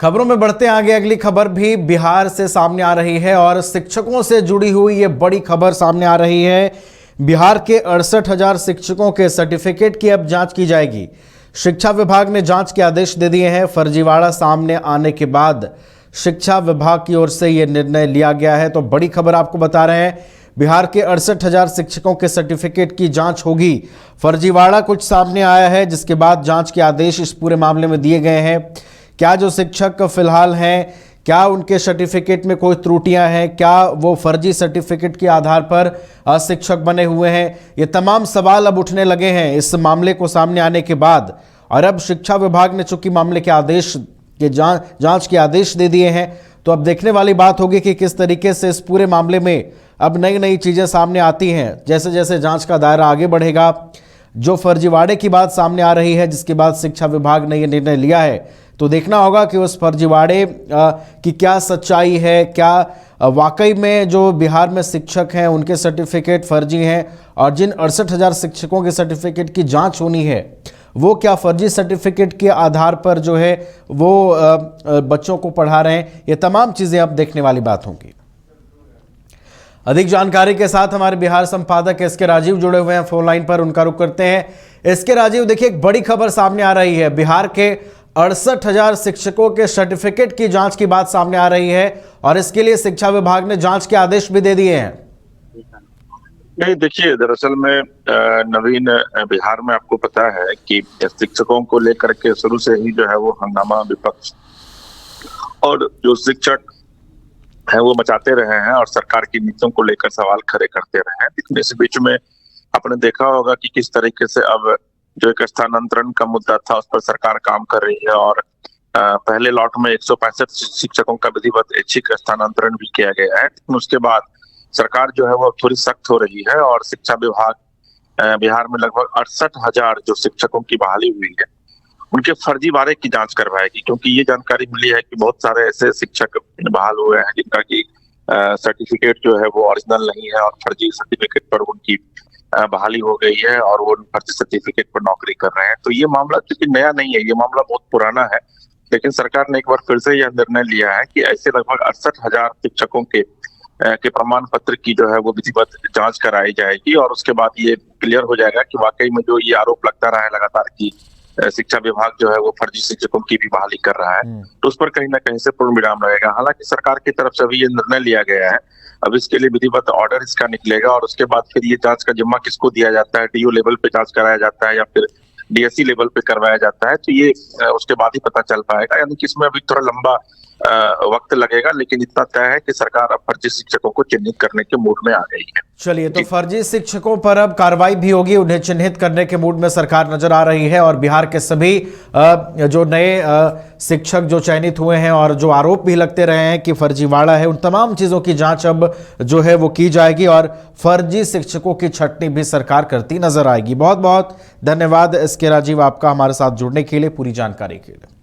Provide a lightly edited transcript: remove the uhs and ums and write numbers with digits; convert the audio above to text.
खबरों में बढ़ते आगे अगली खबर भी बिहार से सामने आ रही है और शिक्षकों से जुड़ी हुई ये बड़ी खबर सामने आ रही है। बिहार के 68,000 शिक्षकों के सर्टिफिकेट की अब जांच की जाएगी। शिक्षा विभाग ने जांच के आदेश दे दिए हैं। फर्जीवाड़ा सामने आने के बाद शिक्षा विभाग की ओर से ये निर्णय लिया गया है। तो बड़ी खबर आपको बता रहे हैं, बिहार के 68,000 शिक्षकों के सर्टिफिकेट की जांच होगी। फर्जीवाड़ा कुछ सामने आया है, जिसके बाद जांच के आदेश इस पूरे मामले में दिए गए हैं। क्या जो शिक्षक फिलहाल हैं, क्या उनके सर्टिफिकेट में कोई त्रुटियां हैं, क्या वो फर्जी सर्टिफिकेट के आधार पर शिक्षक बने हुए हैं, ये तमाम सवाल अब उठने लगे हैं इस मामले को सामने आने के बाद। और अब शिक्षा विभाग ने चूंकि मामले के आदेश के जांच के आदेश दे दिए हैं, तो अब देखने वाली बात होगी कि किस तरीके से इस पूरे मामले में अब नई नई चीजें सामने आती हैं। जैसे जैसे जांच का दायरा आगे बढ़ेगा, जो फर्जीवाड़े की बात सामने आ रही है, जिसके बाद शिक्षा विभाग ने यह निर्णय लिया है, तो देखना होगा कि उस फर्जीवाड़े की क्या सच्चाई है, क्या वाकई में जो बिहार में शिक्षक हैं उनके सर्टिफिकेट फर्जी हैं, और जिन 68,000 शिक्षकों के सर्टिफिकेट की जांच होनी है वो क्या फर्जी सर्टिफिकेट के आधार पर जो है वो बच्चों को पढ़ा रहे हैं। ये तमाम चीज़ें अब देखने वाली बात होंगी। अधिक जानकारी के साथ हमारे बिहार संपादक एसके राजीव जुड़े हुए हैं फोन लाइन पर, उनका रुख करते हैं। एसके राजीव, देखिए एक बड़ी खबर सामने आ रही है, बिहार के 68,000 शिक्षकों के सर्टिफिकेट की जांच की बात सामने आ रही है और इसके लिए शिक्षा विभाग ने जांच के आदेश भी दे दिए हैं। नहीं, देखिए दरअसल में नवीन बिहार में आपको पता है कि शिक्षकों को लेकर के शुरू से ही जो है वो हंगामा विपक्ष और जो शिक्षक है वो मचाते रहे हैं और सरकार की नीतियों को लेकर सवाल खड़े करते रहे हैं। लेकिन इस बीच में आपने देखा होगा कि किस तरीके से अब जो एक स्थानांतरण का मुद्दा था उस पर सरकार काम कर रही है और पहले लॉट में 165 शिक्षकों का विधिवत ऐच्छिक स्थानांतरण भी किया गया है। लेकिन उसके बाद सरकार जो है वो थोड़ी सख्त हो रही है और शिक्षा विभाग बिहार में लगभग 68,000 जो शिक्षकों की बहाली हुई है उनके फर्जीवाड़े की जांच करवाएगी, क्योंकि ये जानकारी मिली है कि बहुत सारे ऐसे शिक्षक बहाल हुए हैं जिनका की सर्टिफिकेट जो है वो ओरिजिनल नहीं है और फर्जी सर्टिफिकेट पर उनकी बहाली हो गई है और वो फर्जी सर्टिफिकेट पर नौकरी कर रहे हैं। तो ये मामला क्योंकि नया नहीं है, ये मामला बहुत पुराना है, लेकिन सरकार ने एक बार फिर से यह निर्णय लिया है कि ऐसे लगभग 68,000 शिक्षकों के प्रमाण पत्र की जो है वो विधिवत जांच कराई जाएगी और उसके बाद ये क्लियर हो जाएगा कि वाकई में जो ये आरोप लगता रहा है लगातार की शिक्षा विभाग जो है वो फर्जी शिक्षकों की भी बहाली कर रहा है, तो उस पर कहीं ना कहीं से पूर्ण विराम लगेगा। हालांकि सरकार की तरफ से भी ये निर्णय लिया गया है, अब इसके लिए विधिवत ऑर्डर इसका निकलेगा और उसके बाद फिर ये जांच का जिम्मा किसको दिया जाता है, डीओ लेवल पे जांच कराया जाता है या फिर डीएससी लेवल पे करवाया जाता है, तो ये उसके बाद ही पता चल पाएगा। यानी कि इसमें अभी थोड़ा लंबा वक्त लगेगा, लेकिन इतना तय है कि सरकार अब फर्जी शिक्षकों को चिन्हित करने के मूड में आ गई है। चलिए, तो फर्जी शिक्षकों पर अब कार्रवाई भी होगी, उन्हें चिन्हित करने के मूड में सरकार नजर आ रही है और बिहार के सभी जो नए शिक्षक जो चयनित हुए हैं और जो आरोप भी लगते रहे हैं कि फर्जीवाड़ा है, उन तमाम चीजों की जांच अब जो है वो की जाएगी और फर्जी शिक्षकों की छटनी भी सरकार करती नजर आएगी। बहुत बहुत धन्यवाद एसके राजीव आपका हमारे साथ जुड़ने के लिए, पूरी जानकारी के लिए।